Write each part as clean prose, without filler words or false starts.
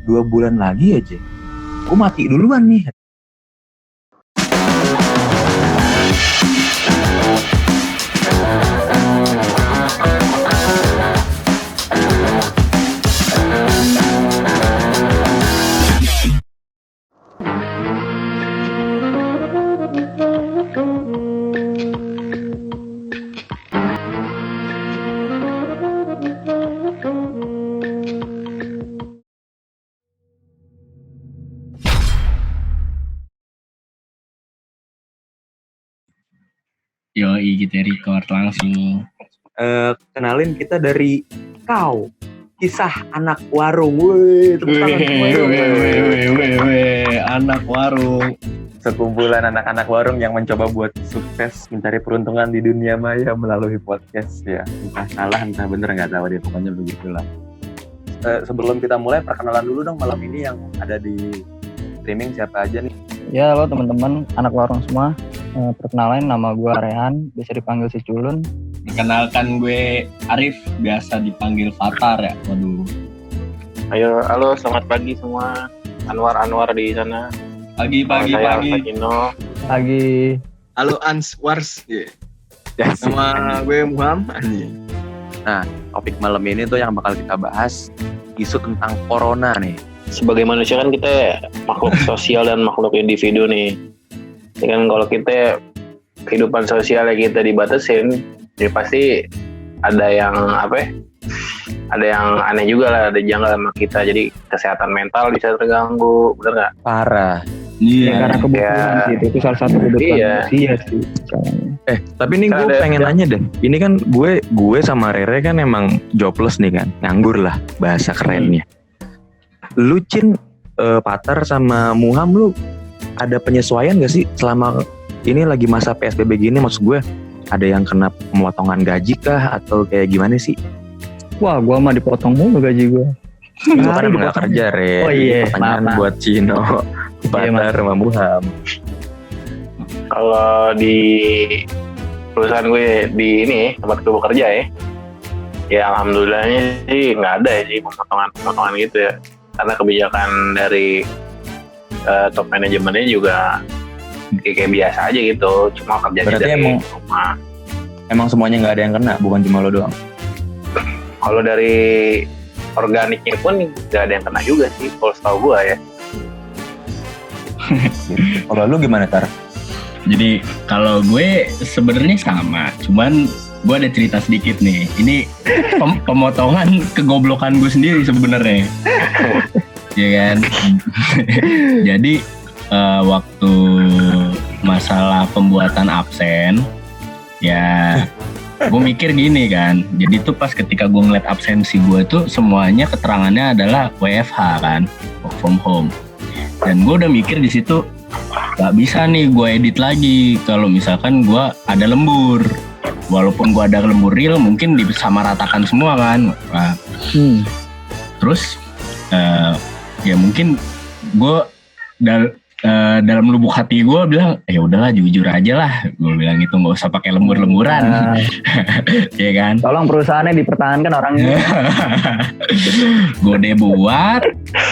2 bulan lagi aja gue mati duluan nih. Yoi, kita record langsung. Kenalin kita dari Kau, kisah anak warung. Wih, tepuk tangan semua. Anak warung. Sekumpulan anak-anak warung yang mencoba buat sukses mencari peruntungan di dunia maya melalui podcast ya. Entah salah, entah bener, nggak tahu deh, pokoknya begitulah. Sebelum kita mulai, perkenalan dulu dong malam ini yang ada di streaming siapa aja nih? Ya, halo teman-teman, anak warung semua. Perkenalan, nama gue Rehan, bisa dipanggil si Culun. Perkenalkan gue Arif, biasa dipanggil Fatar ya. Waduh. Ayo, halo, selamat pagi semua. Anwar di sana. Pagi. Sakino. Lagi. Halo Ans Wars. Nama gue Muhammad. Nah, topik malam ini tuh yang bakal kita bahas isu tentang corona nih. Sebagai manusia kan kita makhluk sosial dan makhluk individu nih. Ya kan kalau kita kehidupan sosialnya kita dibatasin, ya pasti ada yang ada yang aneh juga lah, ada janggal sama kita. Jadi kesehatan mental bisa terganggu, bener nggak? Parah. Ya, karena kebutuhan sih, itu salah satu kebutuhan manusia sih. Tapi ini gue pengen nanya deh. Ini kan gue sama Rere kan emang jobless nih kan, nganggur lah bahasa kerennya. Lu Cin, Patar sama Muham, lu ada penyesuaian gak sih selama ini lagi masa PSBB gini? Maksud gue ada yang kena pemotongan gaji kah atau kayak gimana sih? Wah, gue mah dipotong mulu gaji gue. Gue kan emang gak kerja, Re. Oh iya, pertanyaan maaf. buat Cino, Patar sama Muham. Kalau di perusahaan gue di ini tempat gue bekerja ya alhamdulillahnya sih nggak ada ya sih pemotongan gitu ya, karena kebijakan dari top manajemennya juga kayak biasa aja gitu, cuma kerjanya Berarti dari emang- rumah. Emang semuanya gak ada yang kena, bukan cuma lo doang? Kalau dari organiknya pun nggak ada yang kena juga sih, kalau setahu gue ya. Kalau lu gimana, Tar? Jadi kalau gue sebenarnya sama, cuman gue ada cerita sedikit nih. Ini pemotongan kegoblokan gue sendiri sebenarnya. Ya kan. Jadi waktu masalah pembuatan absen, ya gue mikir gini kan. Jadi tuh pas ketika gue ngeliat absensi gue tuh semuanya keterangannya adalah WFH kan, work from home. Dan gue udah mikir di situ gak bisa nih gue edit lagi kalau misalkan gue ada lembur. Walaupun gue ada lembur real, mungkin disamaratakan semua kan. Nah, terus ya mungkin gue dalam lubuk hati gue bilang ya udahlah jujur aja lah, gue bilang gitu, nggak usah pakai lembur-lemburan. Ya kan, Tolong perusahaannya dipertahankan orangnya. gue udah buat,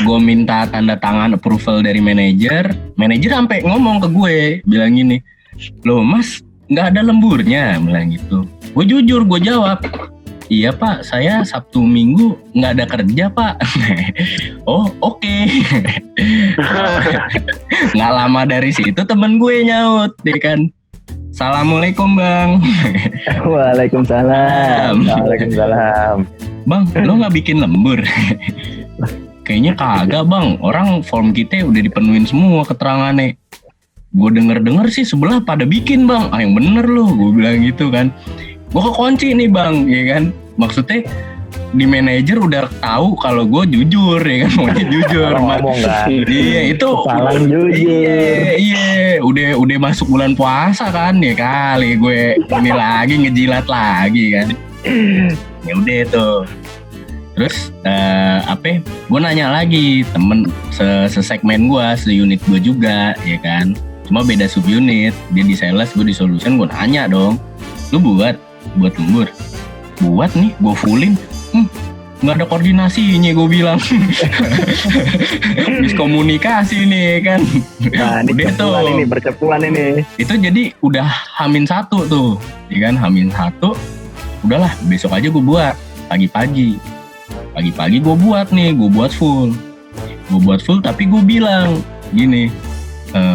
gue minta tanda tangan approval dari manajer sampai ngomong ke gue bilang gini, loh mas nggak ada lemburnya, bilang gitu. Gue jujur, gue jawab, iya pak, saya Sabtu Minggu nggak ada kerja pak. Oh oke. Nggak lama dari situ temen gue nyaut, ya kan. Assalamualaikum bang. Waalaikumsalam. Bang, lo nggak bikin lembur? Kayaknya kagak bang, orang form kita udah dipenuhin semua keterangannya. Gue denger sih sebelah pada bikin bang. Ah yang bener lo, gue bilang gitu kan. Gue kekunci nih bang, ya kan. Maksudnya di manajer udah tahu kalau gue jujur, ya kan, maunya jujur. Ngomong kan. Iya itu. Salam jujur. Iya, udah masuk bulan puasa kan, ya kali gue ini lagi ngejilat lagi kan. Ya udah tuh. Terus gue nanya lagi temen se-segmen gue, se-unit gue juga, ya kan. Cuma beda subunit, dia di sales, gue di solution. Gue nanya dong, lu buat lembur? Buat nih, gue fullin. nggak ada koordinasinya gue bilang. Miskomunikasi nih kan. Nah, ini Udah tuh. bercepulan ini. Itu jadi udah H-1 tuh, ya kan, H-1. Udahlah, besok aja gue buat pagi-pagi gue buat full tapi gue bilang gini,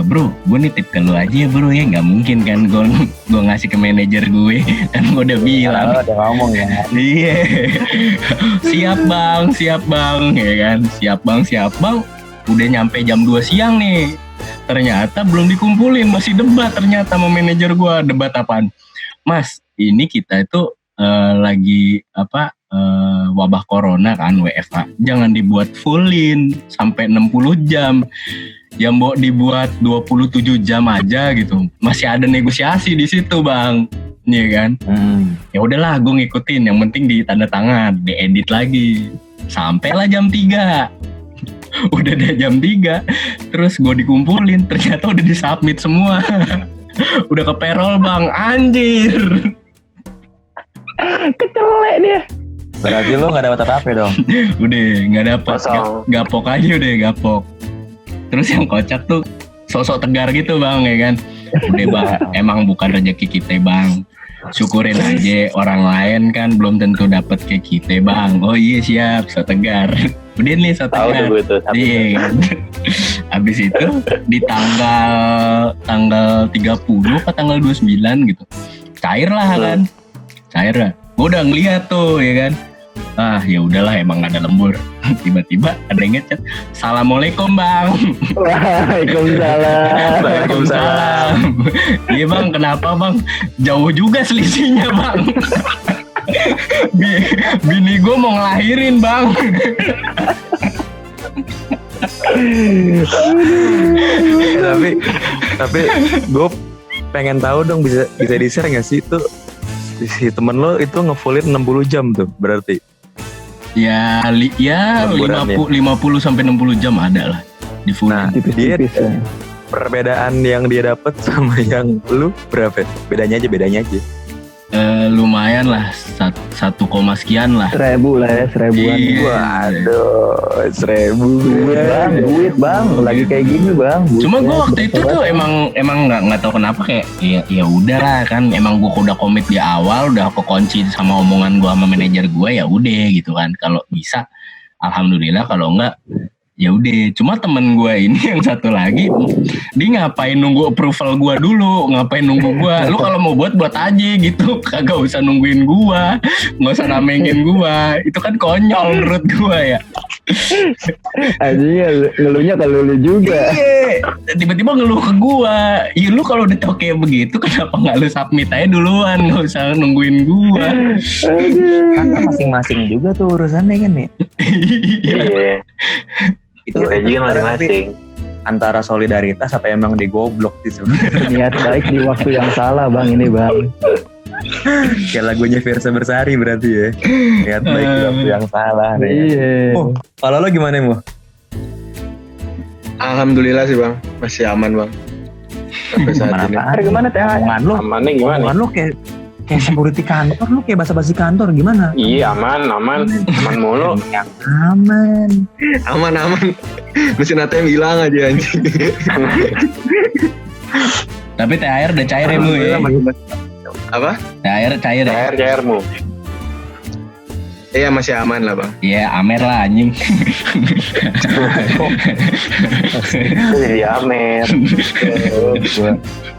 bro, gue nitip ke lu aja ya bro ya, nggak mungkin kan gue ngasih ke manajer gue. Kan gue udah bilang, Udah ngomong ya. iya, siap bang ya kan, siap bang. Udah nyampe jam 2 siang nih, ternyata belum dikumpulin, masih debat ternyata sama manajer gue. Debat apaan? Mas, ini kita itu lagi wabah corona kan, WFH, jangan dibuat fullin sampai 60 jam. Ya mau dibuat 27 jam aja gitu. Masih ada negosiasi di situ, Bang. Iya kan? Ya udahlah, gue ngikutin, yang penting ditanda tangan, diedit lagi. Sampailah jam 3. Udah ada jam 3, terus gue dikumpulin, ternyata udah disubmit semua. Udah ke payroll, Bang. Anjir. Kecelek dia. Berarti lo nggak dapat apa-apa dong? Udah nggak dapat, Kosong. gapok aja udah, gapok. Terus yang kocak tuh sosok tegar gitu, Bang, ya kan. Udah Bang, emang bukan rezeki kita, Bang. Syukurin aja, orang lain kan belum tentu dapat kayak kita, Bang. Oh iya siap, so tegar. Udah nih so Tahu tuh tegar. gue tuh. Iya kan. Habis itu di tanggal 30 ke tanggal 29 gitu. Cair lah. Gue udah ngeliat tuh, ya kan. Ah ya udahlah, emang ada lembur. Tiba-tiba ada yang ngechat, "Assalamualaikum Bang." Waalaikumsalam. Iya Bang, kenapa Bang? Jauh juga selisihnya Bang. Bini gue mau ngelahirin Bang. tapi gue pengen tahu dong, bisa di-share nggak sih itu si temen lo itu ngefullin 60 jam tuh berarti? Ya 50 sampai 60 jam ada lah di full. Nah, dia perbedaan yang dia dapat sama yang lu berapa? Bedanya aja. Lumayan lah, 1, sekian lah. 1.000 lah ya, 1.000-an. Iya. Waduh, 1.000. Duit bang, lagi kayak gini bang. Cuma gue waktu itu tuh emang nggak tahu kenapa, kayak ya udah lah kan, emang gue udah komit di awal, udah kekunci sama omongan gue sama manajer gue, ya udah gitu kan. Kalau bisa alhamdulillah, kalau enggak ya udah. Cuma temen gue ini yang satu lagi, dia ngapain nunggu approval gue dulu, ngapain nunggu gue. Lu kalau mau buat aja gitu, kagak usah nungguin gue, nggak usah namengin gue. Itu kan konyol menurut gue ya. Ajinya ngeluhnya ke lu juga. Iya, tiba-tiba ngeluh ke gue. Ya lu kalau udah tau kayak begitu, kenapa nggak lu submit aja duluan, nggak usah nungguin gue. Kan masing-masing juga tuh urusannya kan nih. Iya. Itu Gaji kan masing-masing. antara solidaritas apa emang digoblok sih sebenarnya. Niat baik di waktu yang salah bang ini bang. Kayak lagunya Firsa Bersari berarti ya. Niat baik di waktu yang salah. Iya. Oh, kalau lo gimana Mo? Alhamdulillah sih bang, masih aman bang. Sampai saat ini. Hari gimana teh? Omongan lo, Amannya gimana? omongan lo kayak security kantor, lo kayak basa-basi kantor gimana? Iya aman mulu. Yang aman. Aman. Mesin ATM hilang aja anjing. Tapi THR udah cair ya Mu ya. Apa? THR cair ya. Cairmu. Iya masih aman lah bang. Iya, Amer lah anjing. Jadi Amer.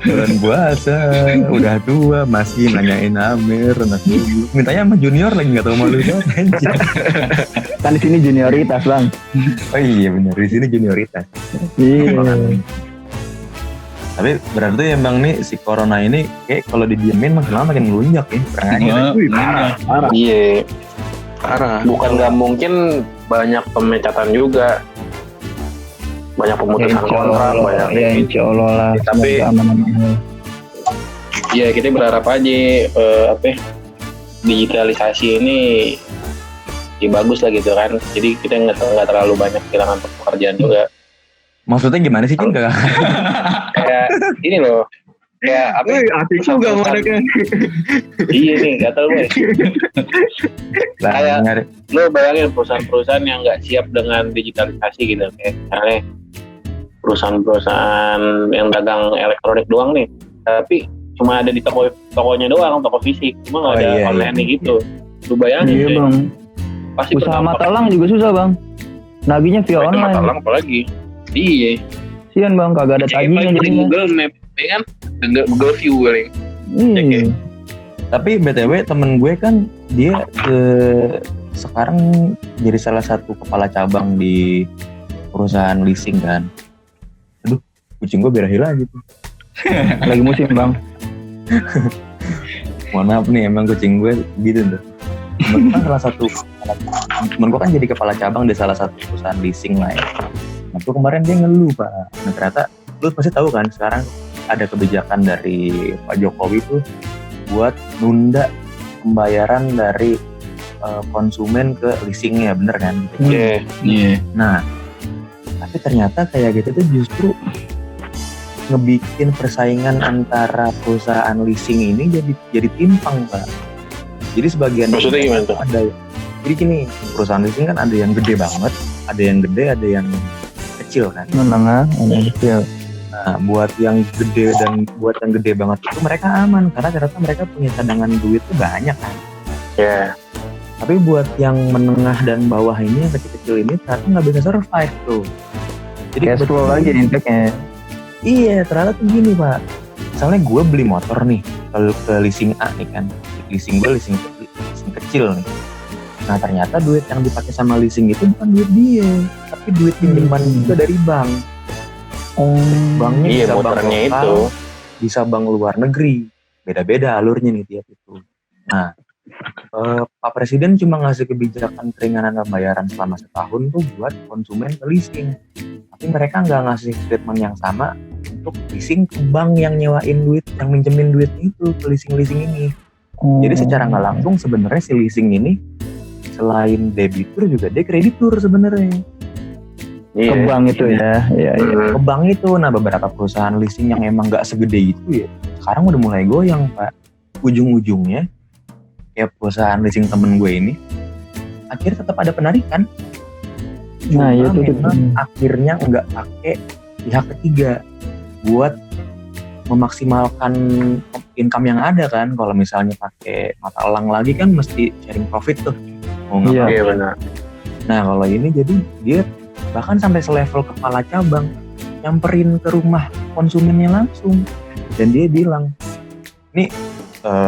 Bulan puasa, udah tua masih nanyain Amer, anak dulu. Mintanya sama junior lagi nggak tahu malu dong. Kan di sini junioritas bang. Oh iya benar, di sini junioritas. Iya. Tapi berarti emang nih si corona ini kayak kalau didiemin makin lama makin ngelunjak ya. Parah. Iya. Parah. Bukan nggak mungkin, banyak pemecatan juga, banyak pemutusan kontrak, banyak Ya insya Allah lah. Tapi- semoga aman-aman. ya kita berharap aja digitalisasi ini ya bagus lah gitu kan, jadi kita nggak terlalu banyak kehilangan pekerjaan juga. Maksudnya gimana sih Cing? Kayak ini loh, kayak apa? Asik juga mana kan. Iya nih, gatel gue. Kayak lu bayangin perusahaan-perusahaan yang nggak siap dengan digitalisasi gitu, kayak misalnya perusahaan-perusahaan yang dagang elektronik doang nih, tapi cuma ada di tokonya doang, toko fisik, cuma nggak ada online gitu. Lu bayangin Iya bang. pasti Usaha mata elang juga susah bang. Naginya via online. Mata elang apalagi. Iya. Sian bang, kagak ada tagihan Di jadinya. Google Map, ya kan? Google View paling. Iya. Tapi BTW temen gue kan dia sekarang jadi salah satu kepala cabang di perusahaan leasing kan. Aduh, kucing gue berakhir lagi tuh. Lagi musim bang. Mohon maaf nih, emang kucing gue gitu tuh. Temen gue kan salah satu, temen gue kan jadi kepala cabang di salah satu perusahaan leasing lah ya. Nah, tuh kemarin dia ngeluh Pak. Nah ternyata lu pasti tahu kan sekarang ada kebijakan dari Pak Jokowi tuh buat nunda pembayaran dari konsumen ke leasingnya, bener kan? Iya. Nah, tapi ternyata kayak gitu tuh justru ngebikin persaingan antara perusahaan leasing ini jadi timpang Pak. Jadi sebagian Maksudnya gimana tuh? ada. Jadi gini, perusahaan leasing kan ada yang gede banget, ada yang gede, ada yang kecil kan. Menengah, ada yang kecil. Nah, buat yang gede dan buat yang gede banget itu mereka aman karena ternyata mereka punya cadangan duit tuh banyak kan. Ya. Tapi buat yang menengah dan bawah ini, yang kecil-kecil ini ternyata nggak bisa survive tuh. Jadi Cash flow lagi intake-nya. Iya, ternyata tuh gini Pak. Misalnya gue beli motor nih ke leasing A nih kan. Leasing gue leasing kecil nih. Nah ternyata duit yang dipakai sama leasing itu bukan duit dia, tapi duit pinjaman juga dari bank. Banknya Iya, bisa bank motornya lokal, itu. bisa bank luar negeri. Beda-beda alurnya nih tiap itu. Nah, Pak Presiden cuma ngasih kebijakan keringanan pembayaran selama setahun tuh buat konsumen ke leasing. Tapi mereka nggak ngasih treatment yang sama untuk leasing ke bank yang nyewain duit, yang minjemin duit itu ke leasing-leasing ini. Jadi secara nggak langsung sebenarnya si leasing ini selain debitur juga dia kreditur sebenarnya. Ke bank itu ya. Iya. Ke bank itu. Nah beberapa perusahaan leasing yang emang nggak segede itu ya sekarang udah mulai goyang Pak. Ujung-ujungnya ya perusahaan leasing temen gue ini akhirnya tetap ada penarikan. Nah, Cuma itu memang akhirnya nggak pakai pihak ketiga buat memaksimalkan income yang ada kan. Kalau misalnya pakai mata elang lagi kan mesti sharing profit tuh. Mau nggak Iya. mau. Iya benar. Nah kalau ini jadi dia bahkan sampai selevel kepala cabang nyamperin ke rumah konsumennya langsung dan dia bilang, nih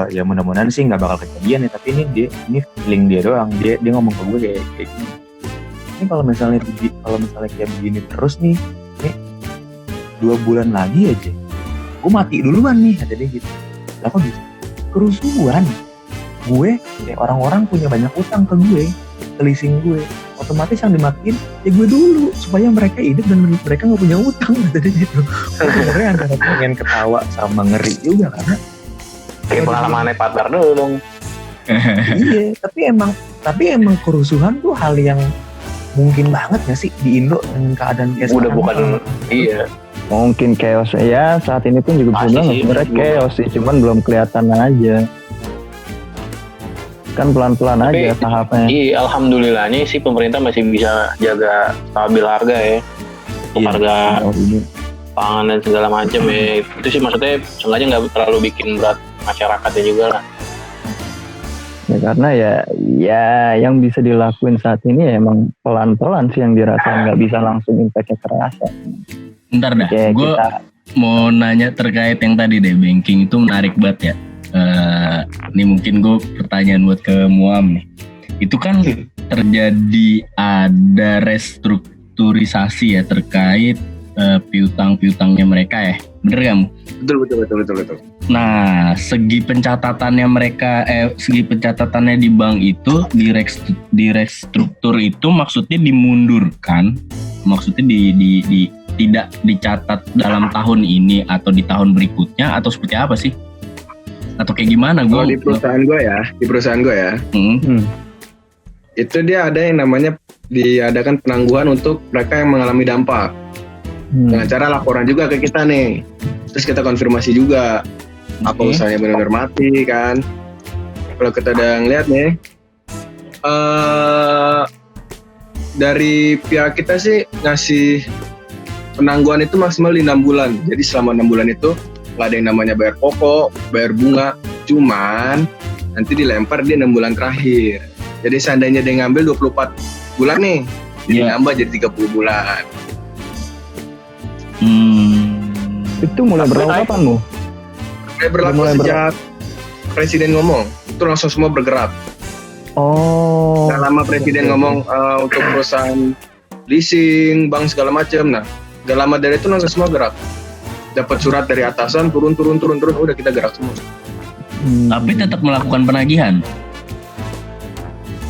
ya mudah-mudahan sih nggak bakal kejadian ya, tapi ini feeling dia doang. Dia ngomong ke gue kayak gini. Ini kalau misalnya kayak begini terus nih 2 bulan lagi aja, gue mati duluan nih, kata dia gitu. Lah kok bisa? Kerusuhan. Gue kayak orang-orang punya banyak utang ke gue, ke leasing gue. Otomatis yang dimatiin ya gue dulu supaya mereka hidup dan mereka nggak punya utang, kata dia gitu. Sebenarnya antara pengen ketawa sama ngeri juga karena Kayak pengalamannya partner dulu dong. iya, tapi emang kerusuhan tuh hal yang mungkin banget gak sih di Indo dengan keadaan kayak Udah sekarang? bukan iya. Mungkin chaos ya, saat ini pun juga Pasti belum sih, sebenarnya belum. chaos sih, cuman belum kelihatan aja. Kan pelan-pelan Tapi, aja tahapnya. Iya, alhamdulillahnya sih pemerintah masih bisa jaga stabil harga ya. Untuk Iya. harga Oh, ini. pangan dan segala macam ya. Itu sih maksudnya sengaja nggak terlalu bikin berat masyarakatnya juga lah. Ya karena ya yang bisa dilakuin saat ini ya emang pelan-pelan sih yang dirasain, nggak bisa langsung impact-nya kerasa. Ntar dah, Kayak gue kita mau nanya terkait yang tadi deh, banking itu menarik banget ya. Ini mungkin gue pertanyaan buat ke Muam nih. Itu kan terjadi ada restrukturisasi ya terkait piutang-piutangnya mereka ya, bener gak Mu? Betul. Nah, segi pencatatannya di bank itu di restruktur itu maksudnya dimundurkan, maksudnya di tidak dicatat dalam tahun ini atau di tahun berikutnya atau seperti apa sih? Atau kayak gimana? Kalau di perusahaan gue ya, itu dia ada yang namanya diadakan penangguhan untuk mereka yang mengalami dampak. Dengan cara laporan juga ke kita nih. Terus kita konfirmasi juga apa Oke. usahanya benar-benar mati kan. Kalau kita udah ngeliat nih, dari pihak kita sih ngasih penangguhan itu maksimal 6 bulan. Jadi selama 6 bulan itu nggak ada yang namanya bayar pokok, bayar bunga. Cuman nanti dilempar di 6 bulan terakhir. Jadi seandainya dia ngambil 24 bulan nih, jadi Iya. nambah jadi 30 bulan. Itu mulai berlaku kapan, Mu? Berlaku Mulai sejak presiden ngomong, itu langsung semua bergerak. Oh. Gak lama presiden ngomong untuk perusahaan leasing, bank segala macam. Nah, gak lama dari itu langsung semua gerak. Dapat surat dari atasan, turun, udah kita gerak semua. Tapi tetap melakukan penagihan.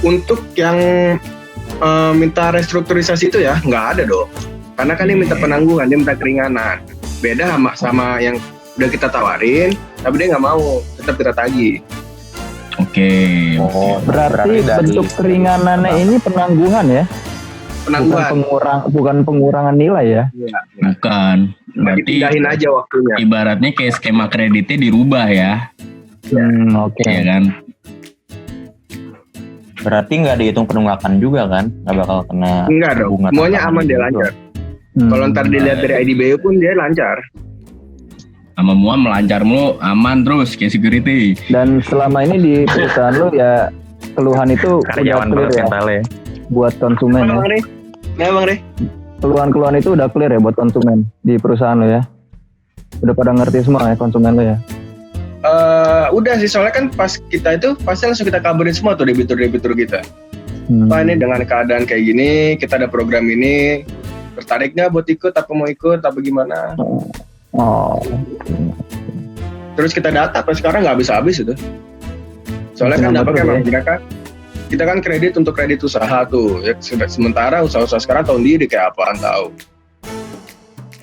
Untuk yang minta restrukturisasi itu ya nggak ada dong. Karena kan dia minta penangguhan, dia minta keringanan. Beda sama yang udah kita tawarin, tapi dia nggak mau, tetap kita tagih. Oke. Oh, Berarti dari- bentuk keringanannya ini penangguhan ya, Penangguhan. bukan pengurangan nilai ya. Bukan. Berarti Dipindahin aja waktunya. ibaratnya kayak skema kreditnya dirubah ya. Oke. Iya kan? Berarti nggak dihitung penunggakan juga kan? Nggak bakal kena Enggak dong, bunga semuanya tambahan aman dia gitu. lancar. Kalau ntar dilihat dari IDBU pun dia lancar. Sama mua melancar mulu, aman terus kayak security. Dan selama ini di perusahaan lu ya keluhan itu udah Karyawan clear banget ya mentalnya. buat konsumen ya. Emang deh, emang deh. Keluhan-keluhan itu udah clear ya buat konsumen di perusahaan lu ya. Udah pada ngerti semua ya konsumen lu ya. Udah sih, soalnya kan pas kita itu pasti langsung kita kabarin semua tuh debitur kita. Pak ini dengan keadaan kayak gini, kita ada program ini, tertarik nggak buat ikut, apa mau ikut, apa gimana. Oh. Terus kita data, sampai sekarang nggak habis-habis itu. Soalnya kan Kenapa dapat tuh, emang ya? kita kan kredit untuk kredit usaha tuh. Ya, sementara usaha-usaha sekarang tahun diri kayak apaan tahu.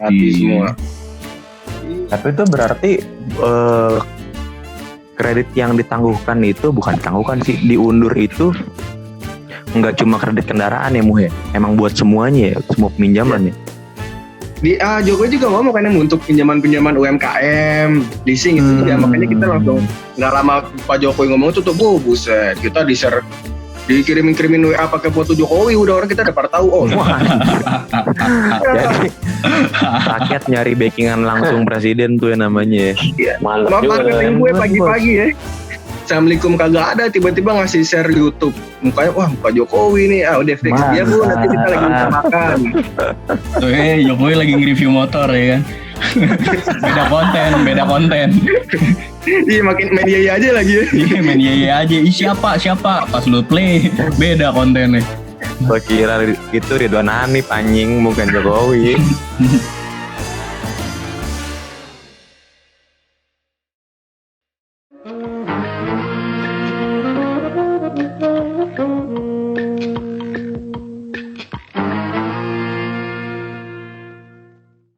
Mati Iya. semua. Tapi itu berarti kredit yang ditangguhkan itu bukan ditangguhkan sih, diundur itu nggak cuma kredit kendaraan ya Muh ya, emang buat semuanya ya, semua peminjaman ya. Jokowi juga ngomong kan untuk pinjaman-pinjaman UMKM, leasing itu juga. Makanya kita langsung nggak lama Pak Jokowi ngomong itu tuh, buset, kita di-share, dikirimin WA pakai foto Jokowi, udah orang kita udah pada tahu. Oh, Jadi rakyat nyari backingan langsung presiden tuh ya namanya ya. Mantap juga. marketing gue pagi-pagi ya. Assalamualaikum kagak ada, tiba-tiba ngasih share YouTube. Mukanya, wah Pak Jokowi nih, udah fix. Ya Bu, nanti kita lagi bisa makan. Tuh Jokowi lagi nge-review motor ya kan. beda konten. Iya, makin media aja lagi ya. Iya main iya aja. Ih siapa? Pas lu play beda kontennya. Gua kira itu Ridwan Hanif anjing, bukan Jokowi.